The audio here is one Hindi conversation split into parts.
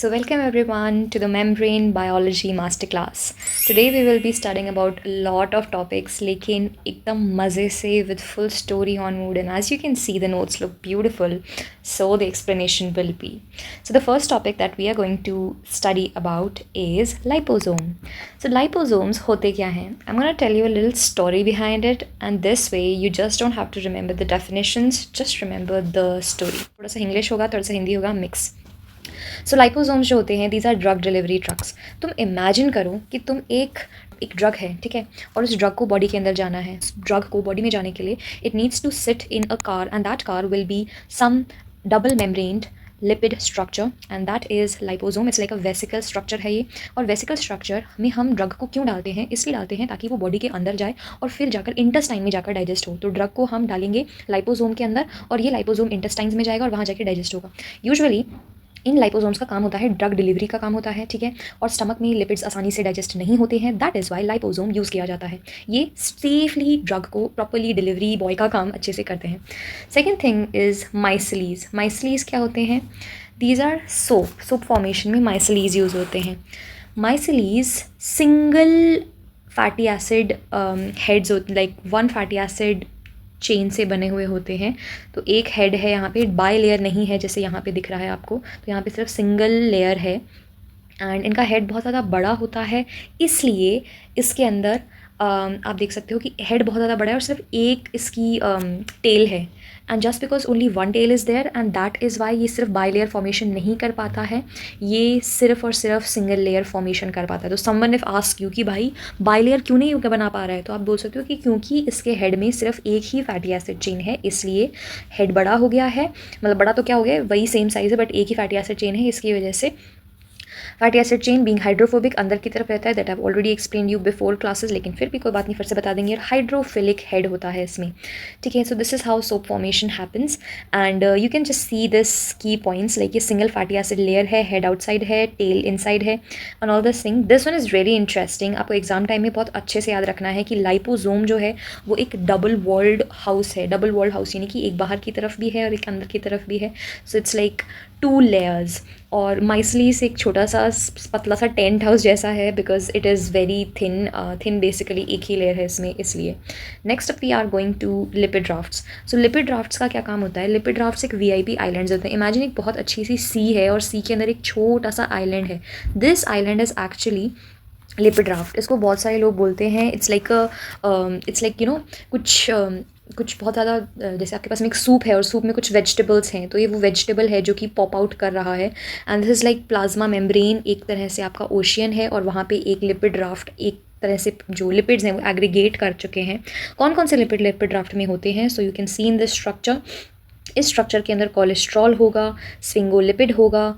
So welcome everyone to the Membrane Biology Masterclass. Today we will be studying about a lot of topics लेकिन एकदम मज़े से with full story on mood, and as you can see the notes look beautiful, so the explanation will be. So the first topic that we are going to study about is liposome. So liposomes होते क्या हैं? I'm going to tell you a little story behind it, and this way you just don't have to remember the definitions, just remember the story. थोड़ा सा इंग्लिश होगा, थोड़ा सा हिंदी होगा, मिक्स. सो लाइपोसोम्स जो होते हैं these are drug delivery trucks. तुम इमेजिन करो कि तुम एक ड्रग है, ठीक है, और उस ड्रग को बॉडी के अंदर जाना है. ड्रग को बॉडी में जाने के लिए it needs to sit in a car, and that car will be some double membraned lipid structure, and that is liposome. It's like a vesicle structure है ये. और वेसिकल स्ट्रक्चर में हम ड्रग को क्यों डालते हैं? इसलिए डालते हैं ताकि वो बॉडी के अंदर जाए और फिर जाकर इंटेस्टाइन में जाकर डाइजेस्ट हो. तो ड्रग को हम डालेंगे लाइपोसोम के अंदर और ये लाइपोसोम इंटेस्टाइन्स में जाएगा और वहाँ जाकर डाइजेस्ट होगा. यूजुअली इन लाइपोसोम्स का काम होता है ड्रग डिलीवरी का काम होता है, ठीक है, और स्टमक में लिपिड्स आसानी से डाइजेस्ट नहीं होते हैं. That is why liposome use किया जाता है. ये सेफली ड्रग को प्रॉपरली डिलीवरी बॉय का काम अच्छे से करते हैं. Second thing is micelles. Micelles क्या होते हैं? दीज आर सोप फॉर्मेशन में माइसिलीज यूज़ होते हैं. माइसिलीज सिंगल फैटी एसिड हेड्स होते, like one fatty acid chain से बने हुए होते हैं. तो एक हेड है यहाँ पे, बाई लेयर नहीं है जैसे यहाँ पे दिख रहा है आपको. तो यहाँ पे सिर्फ सिंगल लेयर है एंड इनका हेड बहुत ज़्यादा बड़ा होता है, इसलिए इसके अंदर आप देख सकते हो कि हेड बहुत ज़्यादा बड़ा है और सिर्फ एक इसकी टेल है. And just because only one tail is there, and that is why ये सिर्फ बाई लेयर फॉर्मेशन नहीं कर पाता है, ये सिर्फ और सिर्फ सिंगल लेयर फॉर्मेशन कर पाता है. तो समवन इफ आस्क यू कि भाई बाई लेयर क्यों नहीं बना पा रहा है, तो आप बोल सकते हो कि क्योंकि इसके हेड में सिर्फ एक ही फैटी एसिड चेन है, इसलिए हेड बड़ा हो गया है. मतलब बड़ा तो क्या हो गया, वही सेम साइज़ है बट एक ही फैटी एसिड चेन है, इसकी वजह से fatty acid chain being hydrophobic अंदर की तरफ रहता है. That I already explain you before classes, लेकिन फिर भी कोई बात नहीं, फिर से बता देंगे. हाइड्रोफिलिक हेड होता है इसमें, ठीक है. So this is how soap formation happens, and you can just see this की पॉइंट्स, लाइक ये सिंगल फैटी एसिड लेयर है, हेड आउटसाइड है, टेल इनसाइड है, and all this thing. This one is very interesting. आपको एग्जाम टाइम में बहुत अच्छे से याद रखना है कि लाइपोसोम जो है वो एक डबल वॉल्ड हाउस है. डबल वॉल्ड हाउस यानी कि एक बाहर की तरफ भी है और एक अंदर की तरफ भी है. So it's like 2 layers. और माइसलीस एक छोटा सा पतला सा टेंट हाउस जैसा है, because it is very thin basically एक ही लेयर है इसमें, इसलिए. Next up we are going to lipid rafts. So lipid rafts का क्या काम होता है? लिपिड ड्राफ्ट्स एक वीआईपी आइलैंड्स होते हैं. इमेजिन एक बहुत अच्छी सी सी है और सी के अंदर एक छोटा सा आइलैंड है. This island is actually lipid draft. इसको बहुत सारे लोग बोलते हैं इट्स लाइक यू नो कुछ बहुत ज़्यादा, जैसे आपके पास में एक सूप है और सूप में कुछ वेजिटेबल्स हैं, तो ये वो वेजिटेबल है जो कि पॉप आउट कर रहा है. And this is like plasma membrane, एक तरह से आपका ओशियन है, और वहाँ पे एक लिपिड ड्राफ्ट, एक तरह से जो लिपिड्स हैं वो एग्रीगेट कर चुके हैं. कौन कौन से लिपिड ड्राफ्ट में होते हैं? So you can see in this structure. इस स्ट्रक्चर के अंदर कोलेस्ट्रॉल होगा, स्फिंगोलिपिड होगा,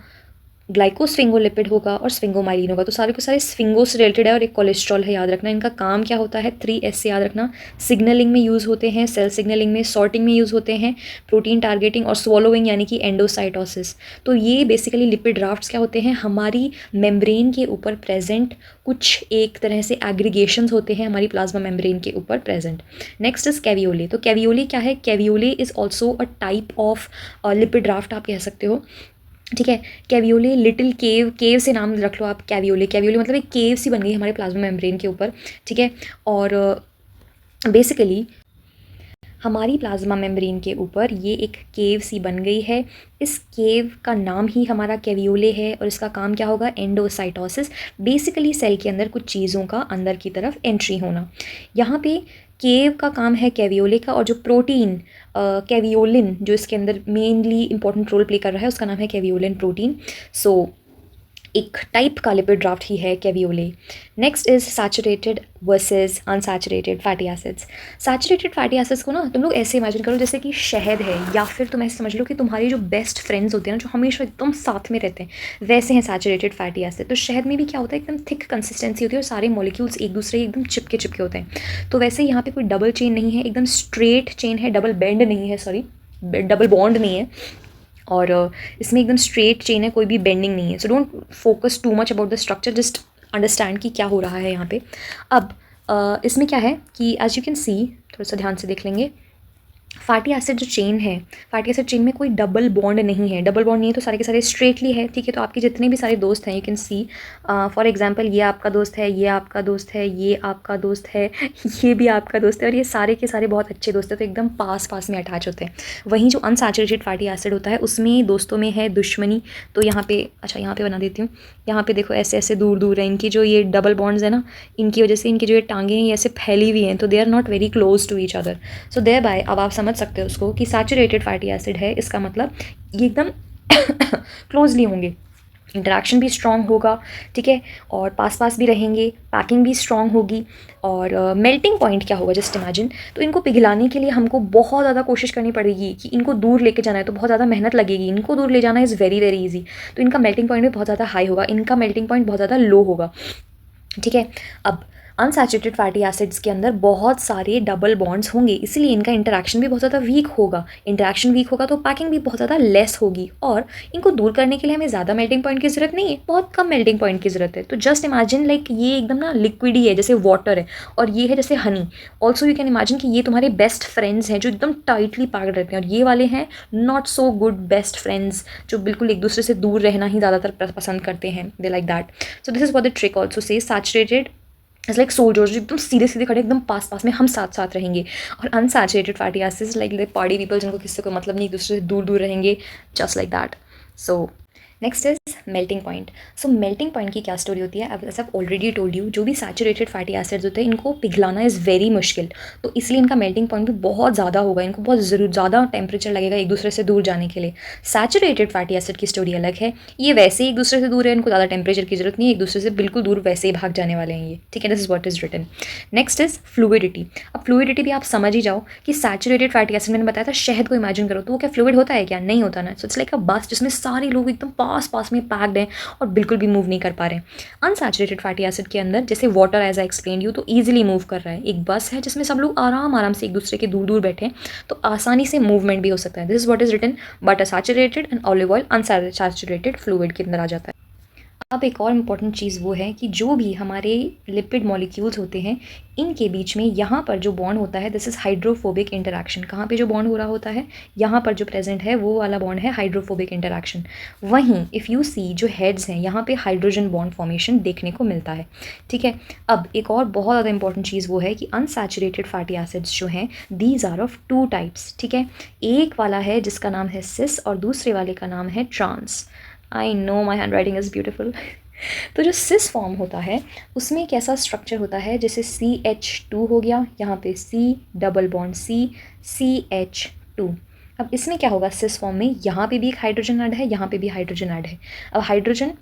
ग्लाइकोस्फिंगोलिपिड होगा और स्फिंगोमाइलिन होगा. तो सारे के सारे स्फिंगो से रिलेटेड है और एक कोलेस्ट्रॉल है. याद रखना इनका काम क्या होता है, 3S से याद रखना. सिग्नलिंग में यूज़ होते हैं, सेल सिग्नलिंग में, सॉर्टिंग में यूज़ होते हैं, प्रोटीन टारगेटिंग और स्वॉलोइंग यानी कि एंडोसाइटोसिस. तो ये बेसिकली लिपिड ड्राफ्ट्स क्या होते हैं, हमारी मेम्ब्रेन के ऊपर प्रेजेंट कुछ एक तरह से एग्रीगेशंस होते हैं हमारी प्लाज्मा मेम्ब्रेन के ऊपर प्रेजेंट. Next is कैवियोले. तो कैवियोले क्या है? Caveolae is also a type of lipid raft आप कह सकते हो, ठीक है. कैवियोले लिटिल केव से नाम रख लो आप. कैवियोले मतलब एक केव सी बन गई हमारे प्लाज्मा मेम्ब्रेन के ऊपर, ठीक है. और बेसिकली हमारी प्लाज्मा मेम्ब्रेन के ऊपर ये एक केव सी बन गई है. इस केव का नाम ही हमारा कैवियोले है और इसका काम क्या होगा, एंडोसाइटोसिस. बेसिकली सेल के अंदर कुछ चीज़ों का अंदर की तरफ एंट्री होना. यहाँ पे केव का काम है कैवियोले का, और जो प्रोटीन कैवियोलिन जो इसके अंदर मेनली इंपॉर्टेंट रोल प्ले कर रहा है उसका नाम है कैवियोलिन प्रोटीन. सो एक टाइप का लिपिड ड्राफ्ट ही है caveolae. Next is saturated versus unsaturated fatty acids. Saturated fatty acids को ना तुम लोग ऐसे इमेजिन करो जैसे कि शहद है, या फिर तुम ऐसे समझ लो कि तुम्हारी जो बेस्ट फ्रेंड्स होते हैं ना, जो हमेशा एकदम साथ में रहते हैं, वैसे हैं सैचुरेटेड फैटी एसिड. तो शहद में भी क्या होता है, एकदम थिक कंसिस्टेंसी होती है और सारे मॉलिक्यूल्स एक दूसरे एकदम चिपके होते हैं. तो वैसे यहाँ पे कोई डबल चेन नहीं है, एकदम स्ट्रेट चेन है, डबल बेंड नहीं है, सॉरी डबल बॉन्ड नहीं है, और इसमें एकदम स्ट्रेट चेन है, कोई भी बेंडिंग नहीं है. So don't focus too much about the structure, just understand कि क्या हो रहा है यहाँ पे. अब इसमें क्या है कि एज यू कैन सी, थोड़ा सा ध्यान से देख लेंगे, फैटी एसिड जो चेन है, फैटी एसिड चेन में कोई डबल बॉन्ड नहीं है, डबल बॉन्ड नहीं है तो सारे के सारे स्ट्रेटली है, ठीक है। तो आपके जितने भी सारे दोस्त हैं, you can see for example ये आपका दोस्त है, ये आपका दोस्त है, ये आपका दोस्त है, ये भी आपका दोस्त है, और ये सारे के सारे बहुत अच्छे दोस्त हैं, तो एकदम पास पास में अटैच होते हैं। वहीं जो अनसैचुरेटेड फैटी एसिड होता है उसमें दोस्तों में है दुश्मनी। तो यहाँ पे, अच्छा यहाँ पे बना देती हूँ, यहाँ पे देखो ऐसे ऐसे दूर दूर है, इनकी जो ये डबल बॉन्ड्स है ना, इनकी वजह से इनकी जो ये टांगें हैं ये ऐसे फैली हुई हैं, तो they are not very close to each other. So thereby अब आप समझ सकते हो उसको कि सैचुरेटेड फैटी एसिड है, इसका मतलब ये एकदम क्लोजली होंगे, इंटरेक्शन भी स्ट्रॉन्ग होगा, ठीक है, और पास पास भी रहेंगे, पैकिंग भी स्ट्रॉन्ग होगी। और मेल्टिंग पॉइंट क्या होगा, जस्ट इमेजिन। तो इनको पिघलाने के लिए हमको बहुत ज़्यादा कोशिश करनी पड़ेगी कि इनको दूर लेके जाना है, तो बहुत ज़्यादा मेहनत लगेगी। इनको दूर ले जाना इज़ वेरी वेरी ईजी, तो इनका मेल्टिंग पॉइंट भी बहुत ज़्यादा हाई होगा, इनका मेल्टिंग पॉइंट बहुत ज़्यादा लो होगा, ठीक है। अब अनसैचुरेटेड फैटी एसिड्स के अंदर बहुत सारे डबल बॉन्ड्स होंगे, इसलिए इनका इंटरेक्शन भी बहुत ज़्यादा वीक होगा। इंटरेक्शन वीक होगा तो पैकिंग भी बहुत ज़्यादा लेस होगी, और इनको दूर करने के लिए हमें ज़्यादा मेल्टिंग पॉइंट की ज़रूरत नहीं है, बहुत कम मेल्टिंग पॉइंट की ज़रूरत है। तो जस्ट इमेजिन लाइक ये एकदम ना लिक्विड ही है, जैसे वाटर है, और ये है जैसे Honey. Also you can imagine कि ये तुम्हारे बेस्ट फ्रेंड्स हैं जो एकदम टाइटली पैक्ड रहते हैं, और ये वाले हैं not so good best friends जो बिल्कुल एक दूसरे से दूर रहना ही ज़्यादातर पसंद करते हैं, they like that. So this is what the trick also say saturated it's like soldiers जो एकदम सीधे सीधे खड़े एकदम पास पास में हम साथ साथ रहेंगे, और unsaturated fatty acids like party people जिनको किसी को मतलब नहीं, एक दूसरे से दूर दूर रहेंगे, just like that. So next is melting point. So melting point की क्या स्टोरी होती है, अब as I already told you, जो भी सैचुरेटेड फैटी एसिड्स होते हैं इनको पिघलाना इज़ वेरी मुश्किल, तो इसलिए इनका मेल्टिंग पॉइंट भी बहुत ज़्यादा होगा, इनको बहुत ज़्यादा टेम्परेचर लगेगा एक दूसरे से दूर जाने के लिए। सैचुरेटेड फैटी एसिड की स्टोरी अलग है, ये वैसे ही एक दूसरे से दूर है, इनको ज़्यादा टेम्परेचर की जरूरत नहीं है, एक दूसरे से बिल्कुल दूर वैसे ही भाग जाने वाले हैं ये, ठीक है। This is what is written. Next is fluidity. अब फ्लूइडिटी भी आप समझ ही जाओ कि सैचुरेटेड फैटी एसिड मैंने बताया था, शहद को इमेजिन करो, तो वो क्या फ्लूइड होता है क्या, नहीं होता ना। सो इट्स लाइक अ बस जिसमें सारे लोग एकदम पास पास में पैक्ड हैं और बिल्कुल भी मूव नहीं कर पा रहे हैं। अनसैचुरेटेड फैटी एसिड के अंदर जैसे water as I explain you, तो ईजिली मूव कर रहा है, एक बस है जिसमें सब लोग आराम आराम से एक दूसरे के दूर दूर बैठे हैं, तो आसानी से मूवमेंट भी हो सकता है। This is what is written, but a saturated and olive oil unsaturated fluid के अंदर आ जाता है। अब एक और इम्पॉर्टेंट चीज़ वो है कि जो भी हमारे लिपिड मॉलिक्यूल्स होते हैं इनके बीच में यहाँ पर जो बॉन्ड होता है, दिस इज़ हाइड्रोफोबिक इंटरैक्शन। कहाँ पे जो बॉन्ड हो रहा होता है, यहाँ पर जो प्रेजेंट है वो वाला बॉन्ड है हाइड्रोफोबिक इंटरैक्शन। वहीं इफ़ यू सी जो हेड्स हैं यहाँ पे हाइड्रोजन बॉन्ड फॉर्मेशन देखने को मिलता है, ठीक है। अब एक और बहुत ज़्यादा इंपॉर्टेंट चीज़ वो है कि अनसैचुरेटेड फैटी एसिड्स जो हैं these are of two types, ठीक है। एक वाला है जिसका नाम है सिस और दूसरे वाले का नाम है trans. I know my handwriting is beautiful. तो जो सिस फॉर्म होता है उसमें कैसा स्ट्रक्चर होता है, जैसे CH2 हो गया, यहाँ पे C double bond C CH2। अब इसमें क्या होगा, सिस फॉर्म में यहाँ पे भी एक हाइड्रोजन ऐड है, यहाँ पे भी हाइड्रोजन ऐड है। अब हाइड्रोजन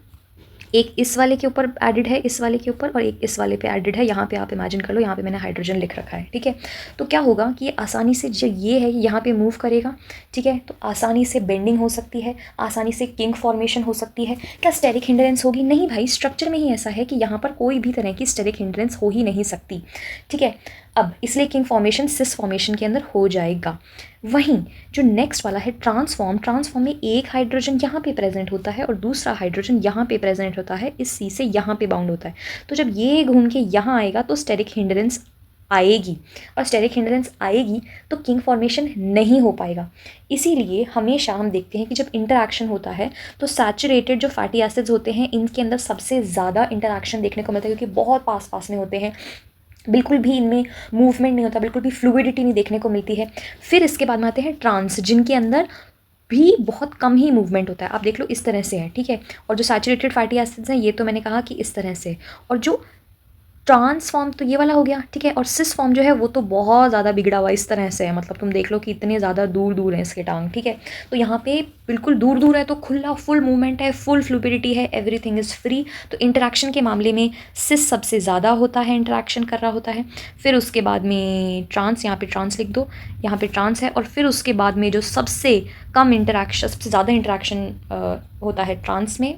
एक इस वाले के ऊपर एडिड है, इस वाले के ऊपर, और एक इस वाले पे एडिड है। यहाँ पे आप इमेजिन कर लो, यहाँ पे मैंने हाइड्रोजन लिख रखा है, ठीक है। तो क्या होगा कि ये आसानी से जो ये है यहाँ पे मूव करेगा, ठीक है, तो आसानी से बेंडिंग हो सकती है, आसानी से किंग फॉर्मेशन हो सकती है। क्या स्टेरिक हिंड्रेंस होगी, नहीं भाई, स्ट्रक्चर में ही ऐसा है कि यहाँ पर कोई भी तरह की स्टेरिक हिंड्रेंस हो ही नहीं सकती, ठीक है। अब इसलिए किंग फॉर्मेशन सिस फॉर्मेशन के अंदर हो जाएगा। वहीं जो नेक्स्ट वाला है ट्रांसफॉर्म में एक हाइड्रोजन यहाँ पे प्रेजेंट होता है और दूसरा हाइड्रोजन यहाँ पे प्रेजेंट होता है, इस C से यहाँ पे बाउंड होता है। तो जब ये घूम के यहाँ आएगा तो स्टेरिक हिंड्रेंस आएगी, और स्टेरिक हिंड्रेंस आएगी तो किंग फॉर्मेशन नहीं हो पाएगा। इसीलिए हमेशा हम देखते हैं कि जब इंटरैक्शन होता है तो सैचुरेटेड जो फैटी एसिड्स होते हैं इनके अंदर सबसे ज़्यादा इंटरैक्शन देखने को मिलता है, क्योंकि बहुत पास पास में होते हैं, बिल्कुल भी इनमें मूवमेंट नहीं होता, बिल्कुल भी फ्लूइडिटी नहीं देखने को मिलती है। फिर इसके बाद में आते हैं ट्रांस, जिनके अंदर भी बहुत कम ही मूवमेंट होता है। आप देख लो इस तरह से है, ठीक है। और जो सैचुरेटेड फैटी एसिड्स हैं ये तो मैंने कहा कि इस तरह से, और जो ट्रांसफॉर्म तो ये वाला हो गया, ठीक है। और सिस फॉर्म जो है वो तो बहुत ज़्यादा बिगड़ा हुआ इस तरह से है, मतलब तुम देख लो कि इतने ज़्यादा दूर दूर हैं इसके टांग, ठीक है। तो यहाँ पे बिल्कुल दूर दूर है तो खुला फुल मूवमेंट है, फुल फ्लूइडिटी है, एवरीथिंग इज़ फ्री। तो इंटरेक्शन के मामले में सिस सबसे ज़्यादा होता है, इंटरेक्शन कर रहा होता है। फिर उसके बाद में ट्रांस, यहाँ पे ट्रांस लिख दो, यहाँ पे ट्रांस है। और फिर उसके बाद में जो सबसे कम इंटरेक्शन, सबसे ज़्यादा इंटरेक्शन होता है ट्रांस में,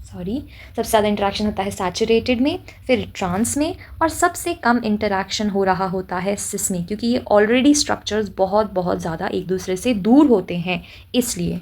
सबसे ज़्यादा इंटरेक्शन होता है सैचुरेटेड में, फिर ट्रांस में, और सबसे कम इंटरेक्शन हो रहा होता है सिस में, क्योंकि ये ऑलरेडी स्ट्रक्चर्स बहुत बहुत ज़्यादा एक दूसरे से दूर होते हैं। इसलिए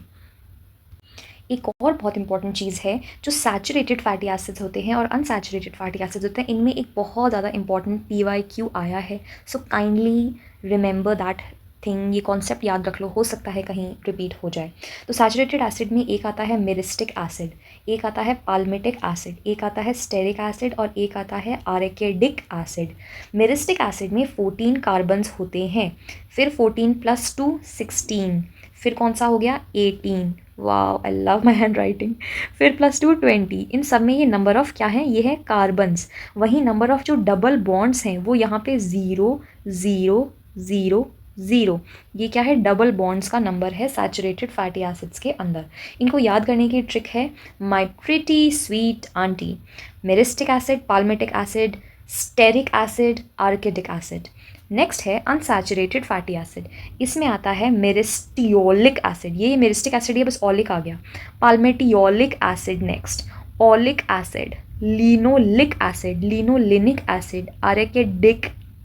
एक और बहुत इंपॉर्टेंट चीज़ है, जो सैचुरेटेड फैटी एसिड्स होते हैं और अनसैचुरेटेड फैटी एसिड्स होते हैं, इनमें एक बहुत ज़्यादा इंपॉर्टेंट PYQ आया है। So kindly remember that thing, ये कॉन्सेप्ट याद रख लो, हो सकता है कहीं रिपीट हो जाए। तो सैचुरेटेड एसिड में एक आता है मिरिस्टिक एसिड, एक आता है पाल्मिटिक एसिड, एक आता है स्टेरिक एसिड और एक आता है आरेकेडिक एसिड। मिरिस्टिक एसिड में 14 कार्बन्स होते हैं, फिर 14 + 2 16, फिर कौन सा हो गया 18, wow I love my hand writing, फिर +2 20। इन सब में ये नंबर ऑफ़ क्या है, ये है कार्बन्स। वहीं नंबर ऑफ़ जो डबल बॉन्ड्स हैं वो यहाँ पे 0 0 0 0, ये क्या है, डबल बॉन्ड्स का नंबर है सैचुरेटेड फैटी एसिड्स के अंदर। इनको याद करने की ट्रिक है my pretty sweet aunty, myristic acid, palmitic acid, stearic acid, arachidic acid. Next है अनसैचुरेटेड फैटी एसिड, इसमें आता है मेरिस्टियोलिक एसिड, ये मेरिस्टिक एसिड ये बस ऑलिक आ गया, palmitoleic acid, next oleic acid, linoleic acid, linolenic acid,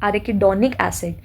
arachidonic acid.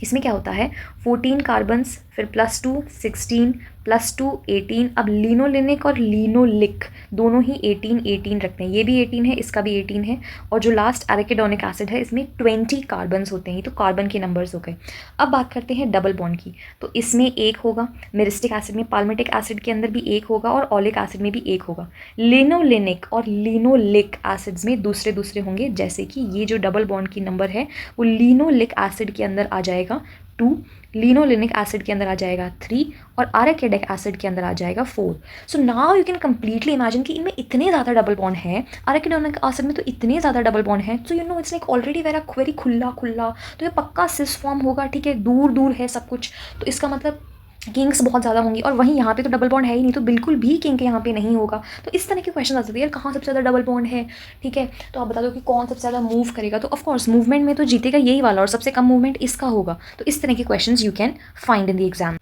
इसमें क्या होता है 14 कार्बन्स, फिर +2 16 +2 18। अब लिनोलिनिक और लिनोलिक दोनों ही 18 18 रखते हैं, ये भी 18 है, इसका भी 18 है, और जो लास्ट एरेकिडोनिक एसिड है इसमें 20 कार्बन्स होते हैं, तो कार्बन के नंबर्स हो गए। अब बात करते हैं डबल बॉन्ड की, तो इसमें एक होगा, मिरिस्टिक एसिड में, पाल्मिटिक एसिड के अंदर भी एक होगा और ओलिक एसिड में भी एक होगा। लिनोलिनिक और लिनोलिक एसिड्स में दूसरे दूसरे होंगे, जैसे कि ये जो डबल बॉन्ड की नंबर है वो लिनोलिक एसिड के अंदर आ जाएगा 2, लिनोलिनिक एसिड के अंदर आ जाएगा 3 और आरेकिडिक एसिड के अंदर आ जाएगा 4। So now you can completely imagine कि इनमें इतने ज़्यादा डबल बॉन्ड हैं, आरेकिडोनिक एसिड में तो इतने ज़्यादा डबल बॉन्ड हैं, so you know it's like already very खुला खुला, तो ये पक्का सिस फॉर्म होगा, ठीक है, दूर दूर है सब कुछ, तो इसका मतलब किंग्स बहुत ज़्यादा होंगी। और वहीं यहाँ पे तो डबल बॉन्ड है ही नहीं, तो बिल्कुल भी किंग यहाँ पे नहीं होगा। तो इस तरह के क्वेश्चन आ सकते हैं, यार कहाँ सबसे ज़्यादा डबल बॉन्ड है, ठीक है, तो आप बता दो कि कौन सबसे ज़्यादा मूव करेगा, तो ऑफकोर्स मूवमेंट में तो जीतेगा यही वाला और सबसे कम मूवमेंट इसका होगा। तो इस तरह के question you can find in the exam.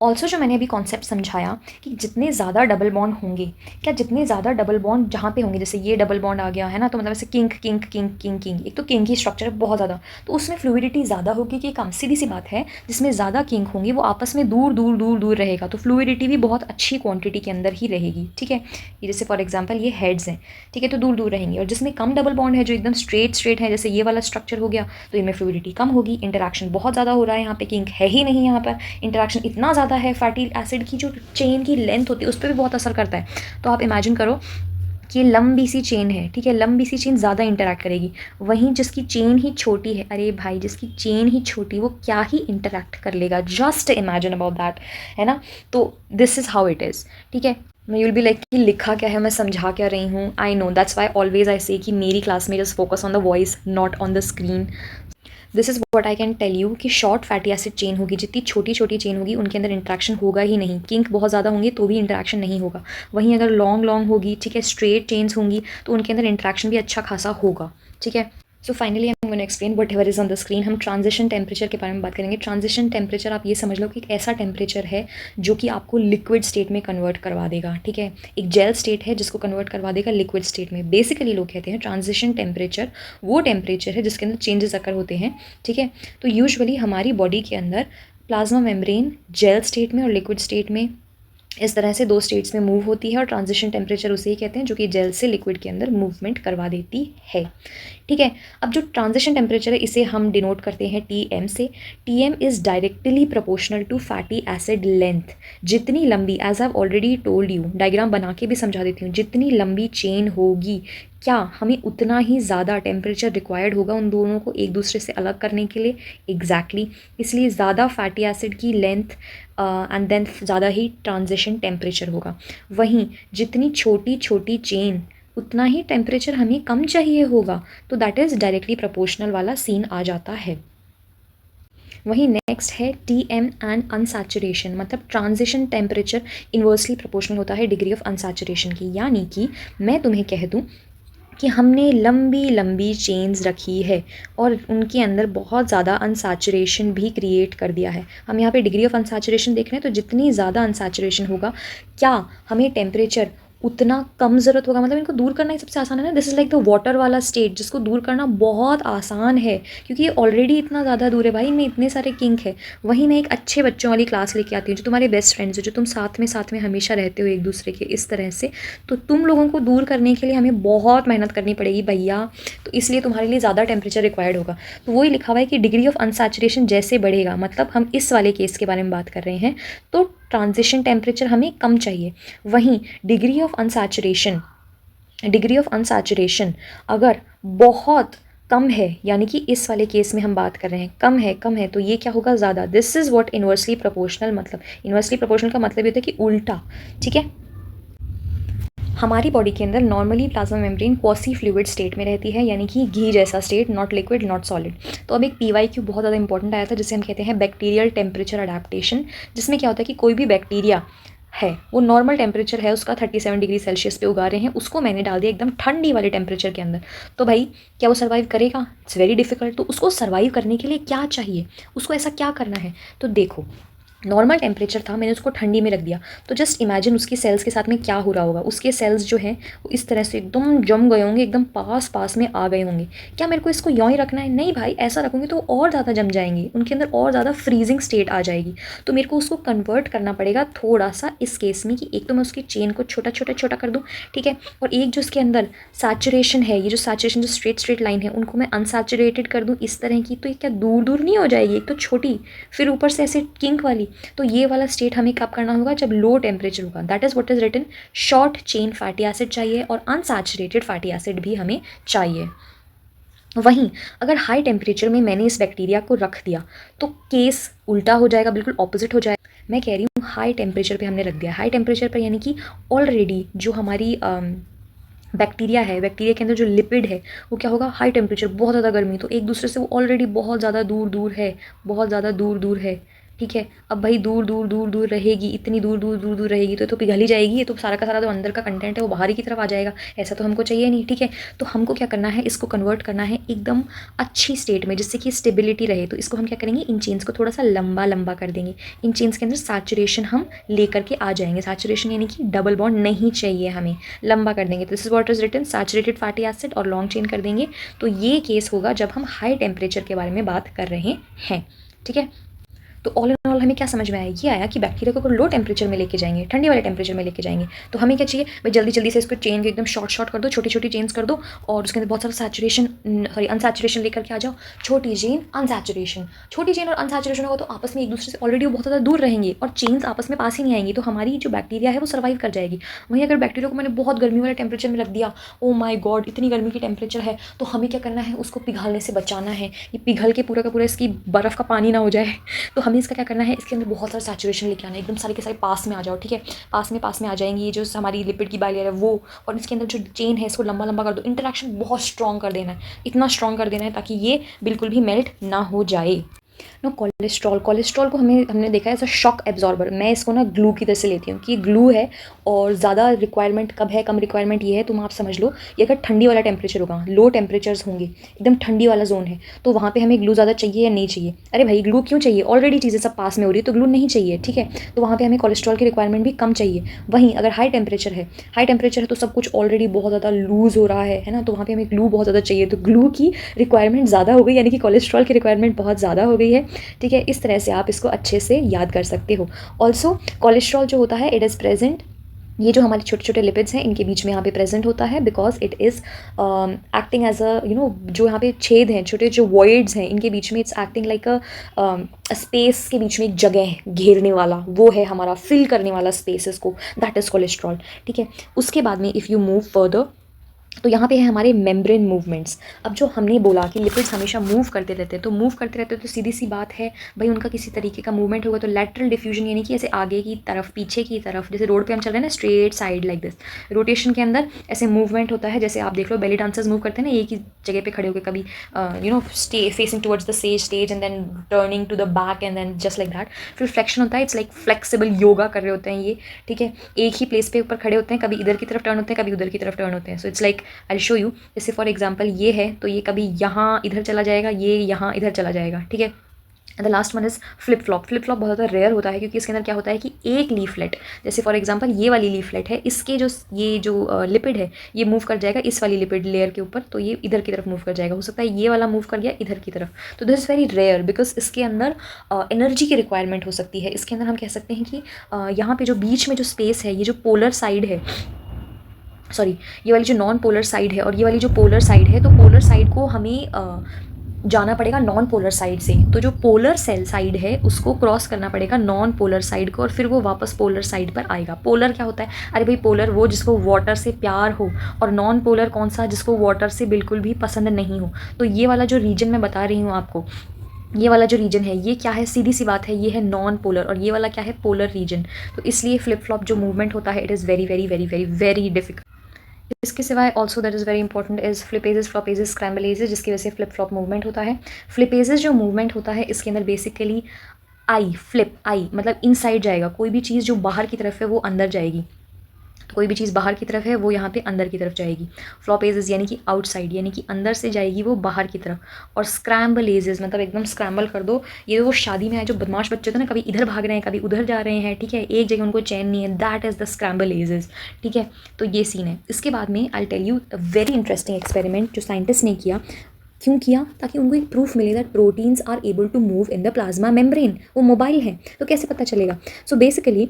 Also जो मैंने अभी कॉन्सेप्ट समझाया कि जितने ज़्यादा डबल बॉन्ड होंगे, क्या जितने ज़्यादा डबल बॉन्ड जहाँ पे होंगे, जैसे ये डबल बॉन्ड आ गया है ना, तो मतलब ऐसे king king king king king, एक तो किंग की स्ट्रक्चर है बहुत ज़्यादा, तो उसमें फ्लूइडिटी ज़्यादा होगी कि कम, सीधी सी बात है, जिसमें ज़्यादा किंग होंगे वो आपस में दूर दूर दूर दूर रहेगा, तो फ्लूइडिटी भी बहुत अच्छी क्वान्टिटी के अंदर ही रहेगी, ठीक है। ये जैसे फॉर एग्जाम्पल ये हेड्स हैं, ठीक है, तो दूर दूर रहेंगे, और जिसमें कम डबल बॉन्ड है, जो एकदम स्ट्रेट है, जैसे ये वाला स्ट्रक्चर हो गया, तो इनमें फ्लूइडिटी कम होगी, इंटरेक्शन बहुत ज़्यादा हो रहा है, यहाँ पे किंग है ही नहीं, यहाँ पर इंटरेक्शन इतना ज़्यादा है, फैटी एसिड की जो चेन की लेंथ होती है उस पर भी बहुत असर करता है। तो आप इमेजिन करो कि लंबी सी चेन है, ठीक है, लंबी सी चेन ज़्यादा इंटरैक्ट करेगी, वहीं जिसकी चेन ही छोटी है, अरे भाई जिसकी चेन ही छोटी वो क्या ही इंटरैक्ट कर लेगा, जस्ट इमेजिन अबाउट दैट, है ना। तो this is how it is, ठीक है। मैं यूल बी लाइक कि लिखा क्या है, मैं समझा क्या रही हूँ, I know, that's why always I say कि मेरी क्लास में just focus on the voice not on the screen. This is what I can tell you कि शॉर्ट फैटी एसिड चेन होगी, जितनी छोटी छोटी चेन होगी उनके अंदर इंटरेक्शन होगा ही नहीं, किंक बहुत ज़्यादा होंगे तो भी इंटरेक्शन नहीं होगा। वहीं अगर लॉन्ग लॉन्ग होगी, ठीक है, स्ट्रेट चेन्स होंगी, तो उनके अंदर इंटरेक्शन भी अच्छा खासा होगा, ठीक है। So finally I am going to explain whatever is on the screen. हम ट्रांजिशन टेम्परेचर के बारे में बात करेंगे। ट्रांजिशन टेम्परेचर आप ये समझ लो कि एक ऐसा टेम्परेचर है जो कि आपको लिक्विड स्टेट में कन्वर्ट करवा देगा, ठीक है, एक जेल स्टेट है जिसको कन्वर्ट करवा देगा लिक्विड स्टेट में। बेसिकली लोग कहते हैं ट्रांजिशन टेम्परेचर वो टेम्परेचर है जिसके अंदर चेंजेस अकर होते हैं, ठीक है। तो यूजुअली हमारी बॉडी के अंदर प्लाज्मा मेम्ब्रेन जेल स्टेट में और लिक्विड स्टेट में इस तरह से दो स्टेट्स में मूव होती है, और ट्रांजिशन टेम्परेचर उसे ही कहते हैं जो कि जेल से लिक्विड के अंदर मूवमेंट करवा देती है, ठीक है। अब जो ट्रांजिशन टेम्परेचर है इसे हम डिनोट करते हैं TM से। TM is directly proportional to fatty acid length. जितनी लंबी, as I have already told you, diagram बना के भी समझा देती हूँ, जितनी लंबी चेन होगी क्या हमें उतना ही ज़्यादा टेम्परेचर रिक्वायर्ड होगा उन दोनों को एक दूसरे से अलग करने के लिए, एग्जैक्टली इसलिए ज़्यादा फैटी एसिड की लेंथ एंड देन ज़्यादा ही ट्रांजिशन टेम्परेचर होगा। वहीं जितनी छोटी छोटी चेन उतना ही टेम्परेचर हमें कम चाहिए होगा, तो दैट इज़ डायरेक्टली प्रोपोर्शनल वाला सीन आ जाता है। वहीं नेक्स्ट है TM एंड अनसैचुरेशन, मतलब ट्रांजिशन टेम्परेचर इन्वर्सली प्रोपोर्शनल होता है डिग्री ऑफ अनसैचुरेशन की। यानी कि मैं तुम्हें कह दूँ कि हमने लंबी लंबी चेन्स रखी है और उनके अंदर बहुत ज़्यादा अनसैचुरेशन भी क्रिएट कर दिया है। हम यहाँ पे डिग्री ऑफ अनसैचुरेशन देख रहे हैं, तो जितनी ज़्यादा अनसैचुरेशन होगा क्या हमें टेम्परेचर उतना कम ज़रूरत होगा, मतलब इनको दूर करना ही सबसे आसान है ना। This is like the water वाला स्टेट जिसको दूर करना बहुत आसान है, क्योंकि ये ऑलरेडी इतना ज़्यादा दूर है भाई, इनमें इतने सारे किंक है। वहीं मैं एक अच्छे बच्चों वाली क्लास लेके आती हूँ, जो तुम्हारे बेस्ट फ्रेंड्स हो, जो तुम साथ में हमेशा रहते हो एक दूसरे के इस तरह से, तो तुम लोगों को दूर करने के लिए हमें बहुत मेहनत करनी पड़ेगी भैया। तो इसलिए तुम्हारे लिए ज़्यादा टेम्परेचर रिक्वायर्ड होगा। तो वही लिखा हुआ है कि डिग्री ऑफ अनसैचुरेशन जैसे बढ़ेगा, मतलब हम इस वाले केस के बारे में बात कर रहे हैं, तो ट्रांजिशन टेम्परेचर हमें कम चाहिए। वहीं डिग्री ऑफ अनसैचुरेशन अगर बहुत कम है, यानी कि इस वाले केस में हम बात कर रहे हैं कम है, तो ये क्या होगा, ज़्यादा। This is what inversely proportional, मतलब इन्वर्सली प्रोपोर्शनल का मतलब ये होता है कि उल्टा, ठीक है। हमारी बॉडी के अंदर normally plasma membrane quasi fluid state में रहती है, यानी कि घी जैसा state, not liquid not solid. तो अब एक PYQ बहुत ज़्यादा इंपॉर्टेंट आया था, जिसे हम कहते हैं बैक्टीरियल टेम्परेचर अडेप्टेशन, जिसमें क्या होता है कि कोई भी बैक्टीरिया है, वो नॉर्मल टेम्परेचर है उसका 37 डिग्री सेल्सियस पे उगा रहे हैं, उसको मैंने डाल दिया एकदम ठंडी वाले टेम्परेचर के अंदर, तो भाई क्या वो सर्वाइव करेगा? It's very difficult. तो उसको सर्वाइव करने के लिए क्या चाहिए, उसको ऐसा क्या करना है? तो देखो, नॉर्मल टेम्परेचर था, मैंने उसको ठंडी में रख दिया, तो जस्ट इमेजिन उसकी सेल्स के साथ में क्या हो रहा होगा। उसके सेल्स जो हैं वो इस तरह से एकदम जम गए होंगे, एकदम पास में आ गए होंगे। क्या मेरे को इसको यूँ ही रखना है? नहीं भाई, ऐसा रखूँगी तो और ज़्यादा जम जाएंगी, उनके अंदर और ज़्यादा फ्रीजिंग स्टेट आ जाएगी। तो मेरे को उसको कन्वर्ट करना पड़ेगा थोड़ा सा इस केस में, कि एक तो मैं उसकी चेन को छोटा कर दूँ, ठीक है, और एक जो उसके अंदर सैचुरेशन है, ये जो सैचुरेशन जो स्ट्रेट लाइन है, उनको मैं अनसैचुरेटेड कर दूँ इस तरह की, तो ये क्या दूर नहीं हो जाएगी? एक तो छोटी, फिर ऊपर से ऐसे किंक वाली। तो ये वाला स्टेट हमें कब करना होगा? जब लो टेम्परेचर होगा। That is what is written. Short chain fatty acid चाहिए और अनसैचुरेटेड फैटी एसिड भी हमें चाहिए। वहीं अगर हाई टेम्परेचर में मैंने इस बैक्टीरिया को रख दिया, तो केस उल्टा हो जाएगा, बिल्कुल ऑपोजिट हो जाएगा। मैं कह रही हूँ हाई टेम्परेचर पे हमने रख दिया, हाई टेम्परेचर पर यानी कि ऑलरेडी जो हमारी बैक्टीरिया है, बैक्टीरिया के अंदर जो लिपिड है, वो क्या होगा, हाई टेम्परेचर, बहुत ज़्यादा गर्मी, तो एक दूसरे से वो ऑलरेडी बहुत ज़्यादा दूर है, बहुत ज़्यादा दूर है, ठीक है। अब भाई दूर रहेगी, इतनी दूर रहेगी तो पिघल ही जाएगी, ये तो सारा का सारा जो अंदर का कंटेंट है वो बाहर ही की तरफ आ जाएगा, ऐसा तो हमको चाहिए नहीं, ठीक है। तो हमको क्या करना है, इसको कन्वर्ट करना है एकदम अच्छी स्टेट में, जिससे कि स्टेबिलिटी रहे। तो इसको हम क्या करेंगे, इन चेन्स को थोड़ा सा लंबा कर देंगे, इन चेन्स के अंदर सैचुरेशन हम लेकर के आ जाएंगे। सैचुरेशन यानी कि डबल बॉन्ड नहीं चाहिए हमें, लंबा कर देंगे। तो this is what is written, saturated fatty acid और लॉन्ग चेन कर देंगे। तो ये केस होगा जब हम हाई टेम्परेचर के बारे में बात कर रहे हैं, ठीक है। तो ऑल इन ऑल हमें क्या समझ में आया, ये आया कि बैक्टीरिया को अगर लो टेम्परेचर में लेके जाएंगे, ठंडे वाले टेम्परेचर में लेके जाएंगे, तो हमें क्या चाहिए भाई, जल्दी से इसको चेन को एकदम शॉर्ट कर दो, छोटी चेन्स कर दो, और उसके अंदर बहुत सारा अनसैचुरेशन लेकर के आ जाओ। छोटी चेन और अनसैचुरेशन होगा तो आपस में एक दूसरे से ऑलरेडी बहुत ज़्यादा दूर रहेंगे और चेन्स आपस में पास ही नहीं आएंगी, तो हमारी जो बैक्टीरिया है वो सर्वाइव कर जाएगी। वहीं अगर बैक्टीरिया को मैंने बहुत गर्मी वाले टेम्परेचर में रख दिया, ओ माई गॉड इतनी गर्मी की टेम्परेचर है, तो हमें क्या करना है, उसको पिघलने से बचाना है, ये पिघल के पूरा का पूरा इसकी बर्फ़ का पानी ना हो जाए। तो हमें इसका क्या करना है, इसके अंदर बहुत सारा सैचुरेशन लेके आना है, एकदम सारे के सारे पास में आ जाओ, ठीक है। पास में आ जाएंगी ये जो हमारी लिपिड की बाइलेयर है वो, और इसके अंदर जो चेन है इसको लंबा कर दो, इंटरेक्शन बहुत स्ट्रॉन्ग कर देना है, इतना स्ट्रॉन्ग कर देना है ताकि ये बिल्कुल भी मेल्ट ना हो जाए। नो कोलेस्ट्रॉल को हमने देखा है एज अ शॉक एब्जॉर्बर। मैं इसको ना ग्लू की तरह से लेती हूँ कि ये ग्लू है, और ज़्यादा रिक्वायरमेंट कब है, कम रिक्वायरमेंट ये है, तुम आप समझ लो, ये अगर ठंडी वाला टेम्परेचर होगा, लो टेम्परेचर्स होंगे, एकदम ठंडी वाला जोन है, तो वहाँ पे हमें ग्लू ज़्यादा चाहिए या नहीं चाहिए? अरे भाई ग्लू क्यों चाहिए, ऑलरेडी चीज़ें सब पास में हो रही है, तो ग्लू नहीं चाहिए, ठीक है। तो वहाँ पर हमें कोलेस्ट्रॉल की रिक्वायरमेंट भी कम चाहिए। वहीं अगर हाई टेम्परेचर है तो सब कुछ ऑलरेडी बहुत ज़्यादा लूज़ हो रहा है ना, तो वहाँ पर हमें ग्लू बहुत ज़्यादा चाहिए, तो ग्लू की रिक्वायरमेंट ज़्यादा हो गई, यानी कि कोलेस्ट्रॉल की रिक्वायरमेंट बहुत ज़्यादा हो गई है, ठीक है। इस तरह से आप इसको अच्छे से याद कर सकते हो। ऑल्सो कोलेस्ट्रॉल जो होता है, इट इज़ प्रेजेंट, ये जो हमारे छोटे लिपिड्स हैं इनके बीच में यहाँ पे प्रेजेंट होता है, because it is acting as a जो यहाँ पे छेद हैं, छोटे जो वॉइड्स हैं इनके बीच में, it's acting like a space के बीच में एक जगह घेरने वाला, वो है हमारा फिल करने वाला स्पेस इसको, दैट इज़ कोलेस्ट्रॉल, ठीक है। उसके बाद में इफ़ यू मूव फर्दर, तो यहाँ पे है हमारे मेम्ब्रेन मूवमेंट्स। अब जो हमने बोला कि लिपिड्स हमेशा मूव करते रहते हैं, तो सीधी सी बात है भाई, उनका किसी तरीके का मूवमेंट होगा, तो लैटरल डिफ्यूजन यानी कि ऐसे आगे की तरफ, पीछे की तरफ, जैसे रोड पे हम चल रहे हैं ना, straight side like this, rotation के अंदर ऐसे मूवमेंट होता है। जैसे आप देख लो बेली डांसर्स मूव करते हैं ना, एक ही जगह पे खड़े होकर, कभी facing towards the stage and then turning to the back and then just like that. फिर फ्लेक्शन होता है, इट्स लाइक फ्लेक्सिबल योगा कर रहे होते हैं ये, ठीक है। एक ही प्लेस पे ऊपर खड़े होते हैं, कभी इधर की तरफ टर्न होते हैं, कभी उधर की तरफ टर्न होते हैं। So it's like I show you, जैसे फॉर एग्जांपल ये है, तो ये कभी यहाँ इधर चला जाएगा, ये यहाँ इधर चला जाएगा, ठीक है। And the last one is flip flop. Flip flop बहुत ज़्यादा रेयर होता है क्योंकि इसके अंदर क्या होता है कि एक लीफलेट, जैसे फॉर एग्जांपल ये वाली लीफलेट है, इसके जो ये जो लिपिड है ये मूव कर जाएगा इस वाली लिपिड लेयर के ऊपर, तो ये इधर की तरफ मूव कर जाएगा। हो सकता है ये वाला मूव कर गया इधर की तरफ। तो this is very rare because इसके अंदर एनर्जी की रिक्वायरमेंट हो सकती है। इसके अंदर हम कह सकते हैं कि यहाँ पे जो बीच में जो स्पेस है, ये जो पोलर साइड है, सॉरी ये वाली जो नॉन पोलर साइड है और ये वाली जो पोलर साइड है, तो पोलर साइड को हमें जाना पड़ेगा नॉन पोलर साइड से। तो जो पोलर सेल साइड है उसको क्रॉस करना पड़ेगा नॉन पोलर साइड को, और फिर वो वापस पोलर साइड पर आएगा। पोलर क्या होता है? अरे भाई पोलर वो जिसको वाटर से प्यार हो, और नॉन पोलर कौन सा? जिसको वाटर से बिल्कुल भी पसंद नहीं हो। तो ये वाला जो रीजन मैं बता रही हूँ आपको, ये वाला जो रीजन है ये क्या है? सीधी सी बात है, ये है नॉन पोलर, और ये वाला क्या है? Polar region. तो इसलिए फ्लिप फ्लॉप जो मूवमेंट होता है it is very very very very very difficult. इसके सिवाय also that is very important is flippases, floppases, scramblases, जिसकी वजह से फ्लिप फ्लॉप मूवमेंट होता है। फ्लिपेजेस जो मूवमेंट होता है इसके अंदर बेसिकली आई, फ्लिप आई मतलब इनसाइड जाएगा। कोई भी चीज़ जो बाहर की तरफ है वो अंदर जाएगी, कोई भी चीज़ बाहर की तरफ है वो यहाँ पे अंदर की तरफ जाएगी। फ्लॉपेजेस यानी कि आउटसाइड, यानी कि अंदर से जाएगी वो बाहर की तरफ। और स्क्रैम्बलेजेस मतलब एकदम स्क्रैम्बल कर दो। ये वो शादी में है जो बदमाश बच्चे थे ना, कभी इधर भाग रहे हैं कभी उधर जा रहे हैं, ठीक है, एक जगह उनको चैन नहीं है, दैट इज़ द स्क्रैम्बलेजेस, ठीक है। तो ये सीन है। इसके बाद में I tell you a very interesting experiment जो साइंटिस्ट ने किया। क्यों किया? ताकि उनको एक प्रूफ मिले that proteins are able to move in the plasma membrane. वो मोबाइल है तो कैसे पता चलेगा? सो बेसिकली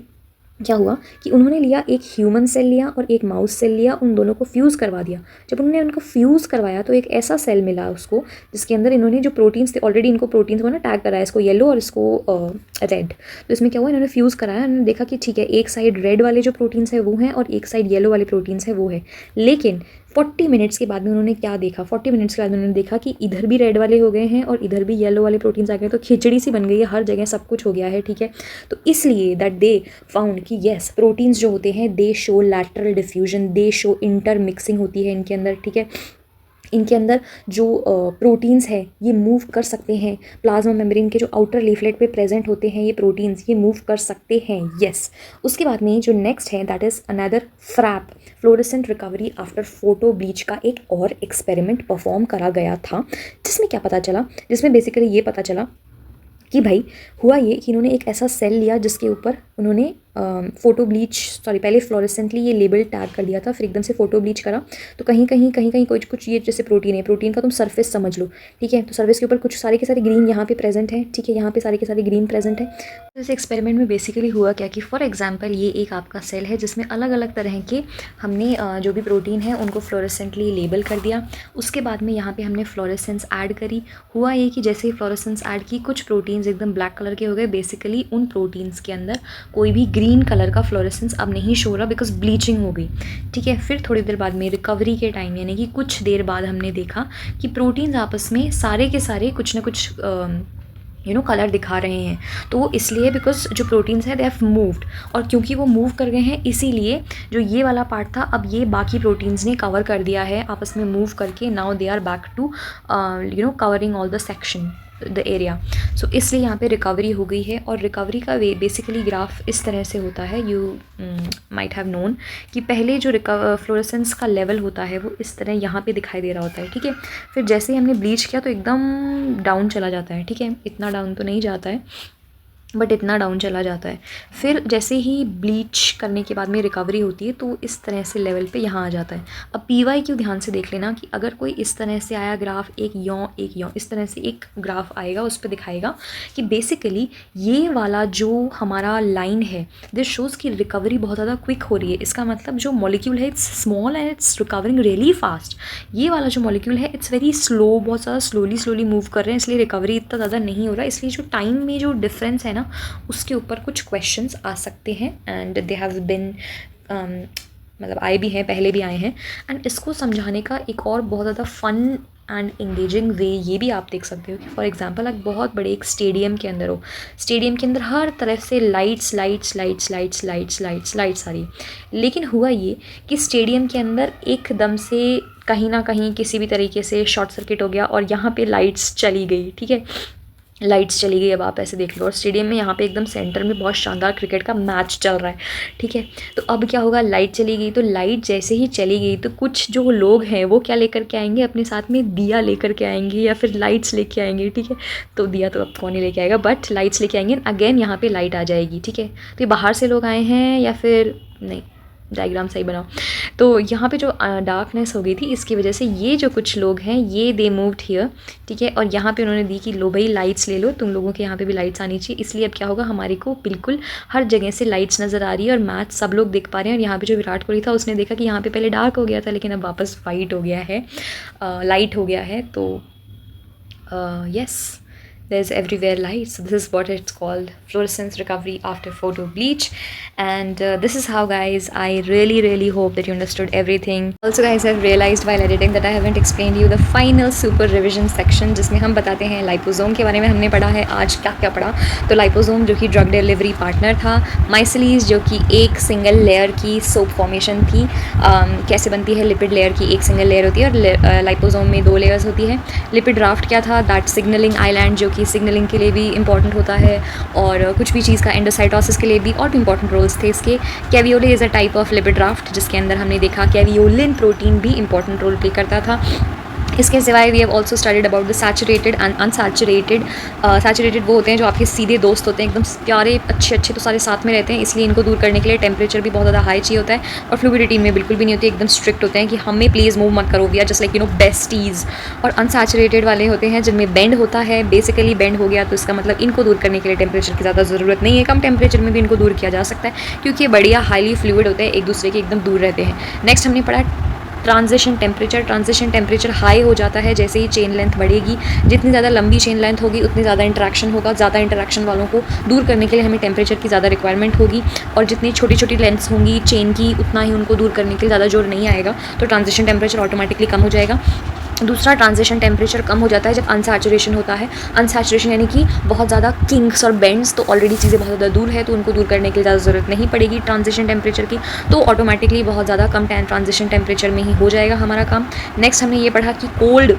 क्या हुआ कि उन्होंने लिया, एक ह्यूमन सेल लिया और एक माउस सेल लिया, उन दोनों को फ्यूज़ करवा दिया। जब उन्होंने उनको फ्यूज़ करवाया तो एक ऐसा सेल मिला उसको जिसके अंदर इन्होंने जो प्रोटीन्स थे, ऑलरेडी इनको प्रोटीन्स को ना टैग कराया, इसको येलो और इसको रेड। तो इसमें क्या हुआ, इन्होंने फ्यूज़ कराया, उन्होंने देखा कि ठीक है एक साइड रेड वाले जो प्रोटीन्स है वो हैं और एक साइड येलो वाले प्रोटीन्स है वो है। लेकिन 40 मिनट्स के बाद में उन्होंने क्या देखा? 40 मिनट्स के बाद उन्होंने देखा कि इधर भी रेड वाले हो गए हैं और इधर भी येलो वाले प्रोटीन्स आ गए। तो खिचड़ी सी बन गई है, हर जगह सब कुछ हो गया है, ठीक है। तो इसलिए दैट दे फाउंड कि येस प्रोटीन्स जो होते हैं दे शो लैटरल डिफ्यूजन, दे शो इंटर मिक्सिंग होती है इनके अंदर, ठीक है। इनके अंदर जो प्रोटीन्स है ये मूव कर सकते हैं। प्लाज्मा मेम्ब्रेन के जो आउटर लीफलेट पे प्रेजेंट होते हैं ये प्रोटीन्स, ये मूव कर सकते हैं, यस। उसके बाद में जो नेक्स्ट है that is another FRAP, fluorescent recovery after photo bleach का एक और एक्सपेरिमेंट परफॉर्म करा गया था। जिसमें क्या पता चला? जिसमें बेसिकली ये पता चला कि भाई हुआ ये कि इन्होंने एक ऐसा सेल लिया जिसके ऊपर उन्होंने फ़ोटो ब्लीच, सॉरी पहले फ्लोरेसेंटली ये लेबल टैग कर दिया था, फिर एकदम से फ़ोटो ब्लीच करा। तो कहीं कहीं कुछ कुछ ये जैसे प्रोटीन है, प्रोटीन का तुम सरफेस समझ लो, ठीक है। तो सरफेस के ऊपर कुछ सारे के सारे ग्रीन यहाँ पे प्रेजेंट है, ठीक है, यहाँ पे सारे के सारे ग्रीन प्रेजेंट है। तो इस एक्सपेरिमेंट में बेसिकली हुआ क्या कि फॉर एग्जाम्पल ये एक आपका सेल है जिसमें अलग अलग तरह के हमने जो भी प्रोटीन है उनको फ्लोरेसेंटली लेबल कर दिया। उसके बाद में यहाँ पर हमने फ्लोरेसेंस ऐड करी। हुआ ये कि जैसे ही फ्लोरेसेंस ऐड की कुछ प्रोटीन्स एकदम ब्लैक कलर के हो गए। बेसिकली उन प्रोटीन्स के अंदर कोई भी ग्रीन कलर का फ्लोरेसेंस अब नहीं शो रहा बिकॉज ब्लीचिंग हो गई, ठीक है। फिर थोड़ी देर बाद में रिकवरी के टाइम यानी कि कुछ देर बाद हमने देखा कि प्रोटीन्स आपस में सारे के सारे कुछ ना कुछ कलर दिखा रहे हैं। तो वो इसलिए बिकॉज जो प्रोटीन्स हैं दे हैव मूव्ड, और क्योंकि वो मूव कर गए हैं इसीलिए जो ये वाला पार्ट था अब ये बाकी प्रोटीन्स ने कवर कर दिया है आपस में मूव करके। Now they are back to covering all the section the area. So इसलिए यहाँ पे रिकवरी हो गई है। और रिकवरी का वे बेसिकली ग्राफ इस तरह से होता है, यू माइट हैव नोन कि पहले जो फ्लोरेसेंस का लेवल होता है वो इस तरह यहाँ पे दिखाई दे रहा होता है, ठीक है। फिर जैसे ही हमने ब्लीच किया तो एकदम डाउन चला जाता है, ठीक है। इतना डाउन तो नहीं जाता है बट इतना डाउन चला जाता है। फिर जैसे ही ब्लीच करने के बाद में रिकवरी होती है तो इस तरह से लेवल पे यहाँ आ जाता है। अब PY क्यों ध्यान से देख लेना कि अगर कोई इस तरह से आया ग्राफ, एक यों इस तरह से एक ग्राफ आएगा, उस पर दिखाएगा कि बेसिकली ये वाला जो हमारा लाइन है दिस शोज़ की रिकवरी बहुत ज़्यादा क्विक हो रही है। इसका मतलब जो मॉलिक्यूल है it's small and it's recovering really fast. ये वाला जो मॉलिक्यूल है इट्स वेरी स्लो, बहुत ज़्यादा स्लोली मूव कर रहे हैं, इसलिए रिकवरी इतना ज़्यादा नहीं हो रहा है। इसलिए जो टाइम में जो डिफरेंस है ना उसके ऊपर कुछ क्वेश्चंस आ सकते हैं एंड दे हैव बिन मतलब आए भी हैं, पहले भी आए हैं। एंड इसको समझाने का एक और बहुत ज़्यादा फन एंड इंगेजिंग वे ये भी आप देख सकते हो कि फॉर एग्जांपल एक बहुत बड़े एक स्टेडियम के अंदर हो, स्टेडियम के अंदर हर तरफ से लाइट्स आ रही। लेकिन हुआ ये कि स्टेडियम के अंदर एकदम से कहीं ना कहीं किसी भी तरीके से शॉर्ट सर्किट हो गया और यहाँ पे लाइट्स चली गई, ठीक है। लाइट्स चली गई। अब आप ऐसे देख लो और स्टेडियम में यहाँ पे एकदम सेंटर में बहुत शानदार क्रिकेट का मैच चल रहा है, ठीक है। तो अब क्या होगा, लाइट चली गई, तो लाइट जैसे ही चली गई तो कुछ जो लोग हैं वो क्या लेकर के आएंगे, अपने साथ में दिया लेकर के आएंगे या फिर लाइट्स लेके आएंगे, ठीक है। तो दिया तो अब कौन ही लेके आएगा, बट लाइट्स लेके आएंगे। अगेन यहाँ पे लाइट आ जाएगी, ठीक है। तो ये बाहर से लोग आए हैं या फिर नहीं, डायग्राम सही बनाओ। तो यहाँ पे जो डार्कनेस हो गई थी इसकी वजह से ये जो कुछ लोग हैं ये दे मूव्ड हियर, ठीक है। और यहाँ पे उन्होंने दी कि लो भाई लाइट्स ले लो, तुम लोगों के यहाँ पे भी लाइट्स आनी चाहिए। इसलिए अब क्या होगा, हमारे को बिल्कुल हर जगह से लाइट्स नज़र आ रही है और मैच सब लोग देख पा रहे हैं। और यहाँ पे जो विराट कोहली था उसने देखा कि यहाँ पे पहले डार्क हो गया था लेकिन अब वापस वाइट हो गया है, लाइट हो गया है। तो yes, there's everywhere light, so this is what it's called, fluorescence recovery after photo bleach. And this is how, guys, I really hope that you understood everything. Also guys, I've realized while editing that I haven't explained you the final super revision section जिसमें हम बताते हैं लाइपोसोम के बारे में। हमने पढ़ा है आज क्या क्या पढ़ा। तो लाइपोसोम जो कि ड्रग डिलीवरी पार्टनर था, माइसिलीज जो कि एक सिंगल लेयर की सोप फॉर्मेशन थी, कैसे बनती है, लिपिड लेयर की एक सिंगल लेयर होती है और लाइपोसोम में 2 लेयर्स होती है। लिपिड राफ्ट क्या था, दैट सिग्नलिंग आइलैंड जो कि सिग्नलिंग के लिए भी इंपॉर्टेंट होता है और कुछ भी चीज़ का एंडोसाइटोसिस के लिए भी और भी इंपॉर्टेंट रोल्स थे इसके। Caveolae is a type of lipid raft जिसके अंदर हमने देखा कैवियोलिन प्रोटीन भी इंपॉर्टेंट रोल प्ले करता था। इसके सिवाय we have also studied about the saturated and unsaturated. Saturated वो होते हैं जो आपके सीधे दोस्त होते हैं, एकदम प्यारे अच्छे तो सारे साथ में रहते हैं, इसलिए इनको दूर करने के लिए टेम्परेचर भी बहुत ज़्यादा हाई चाहिए होता है और फ्लूइडिटी में बिल्कुल भी नहीं होती, एकदम स्ट्रिक्ट होते हैं कि हमें प्लीज़ मूव मत करो, we are just like besties. और अनसैचुरेटेड वाले होते हैं जिनमें बेंड होता है, बेसिकली बेंड हो गया तो इसका मतलब इनको दूर करने के लिए टेम्परेचर की ज़्यादा ज़रूरत नहीं है, कम टेम्परेचर में भी इनको दूर किया जा सकता है क्योंकि ये बढ़िया हाईली फ्लूइड होते हैं, एक दूसरे के एकदम दूर रहते हैं। नेक्स्ट हमने पढ़ा transition temperature. Transition temperature high हो जाता है जैसे ही चेन लेंथ बढ़ेगी, जितनी ज़्यादा लंबी चेन लेंथ होगी उतनी ज़्यादा इंटरेक्शन होगा, ज़्यादा इंटरेक्शन वालों को दूर करने के लिए हमें टेम्परेचर की ज़्यादा रिक्वायरमेंट होगी और जितनी छोटी छोटी लेंथ्स होंगी चेन की उतना ही उनको दूर करने के लिए ज़्यादा जोर नहीं आएगा, तो ट्रांजिशन टेम्परेचर ऑटोमेटिकली कम हो जाएगा। दूसरा, ट्रांजिशन टेम्परेचर कम हो जाता है जब अनसैचुरेशन होता है। अनसैचुरेशन यानी कि बहुत ज़्यादा किंक्स और बेंड्स, तो ऑलरेडी चीज़ें बहुत ज़्यादा दूर है तो उनको दूर करने की ज़्यादा ज़रूरत नहीं पड़ेगी ट्रांजिशन टेम्परेचर की, तो ऑटोमेटिकली बहुत ज़्यादा कम ट्रांजिशन टेम्परेचर में ही हो जाएगा हमारा काम। नेक्स्ट हमने ये पढ़ा कि कोल्ड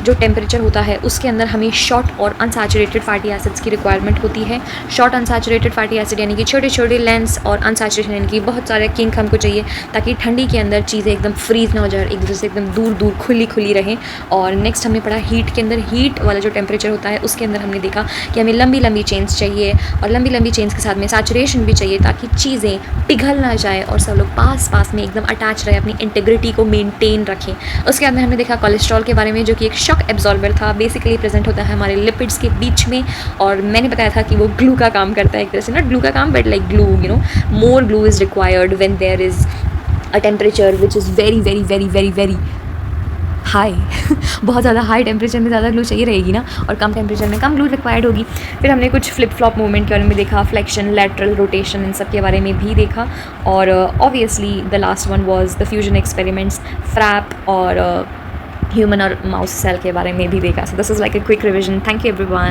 जो टेम्परेचर होता है उसके अंदर हमें शॉर्ट और अनसैचुरेटेड फैटी एसिड्स की रिक्वायरमेंट होती है। शॉर्ट अनसैचुरेटेड फैटी एसिड यानी कि छोटे छोटे लेंस और अनसैचुरेशन यानी कि बहुत सारे किंक हमको चाहिए ताकि ठंडी के अंदर चीज़ें एकदम फ्रीज ना हो जाए, एक दूसरे से एकदम दूर दूर खुली रहें। और नेक्स्ट हमने पढ़ा हीट के अंदर, हीट वाला जो टेम्परेचर होता है उसके अंदर हमने देखा कि हमें लंबी लंबी चेन्स चाहिए और लंबी लंबी चेन्स के साथ में सैचुरेशन भी चाहिए ताकि चीज़ें पिघल ना जाए और सब लोग पास पास में एकदम अटैच रहे, अपनी इंटीग्रिटी को मेंटेन रखें। उसके बाद में हमने देखा कोलेस्ट्रॉल के बारे में जो कि एक शॉक एब्जॉर्बर था, बेसिकली प्रेजेंट होता है हमारे लिपिड्स के बीच में और मैंने बताया था कि वो ग्लू का काम करता है, एक तरह से नॉट ग्लू का काम but like glue, you know, more glue is required when there is a temperature which is very very very very very high बहुत ज़्यादा हाई टेम्परेचर में ज़्यादा ग्लू चाहिए रहेगी ना और कम टेम्परेचर में कम ग्लू रिक्वायर्ड होगी। फिर हमने कुछ फ्लिप फ्लॉप मूवमेंट के बारे में देखा, फ्लेक्शन, लैटरल रोटेशन, इन सब के बारे में भी देखा। और obviously the last one was the fusion experiments, FRAP और ह्यूमन और माउस सेल के बारे में भी देखा। So this is like a quick revision. Thank you everyone.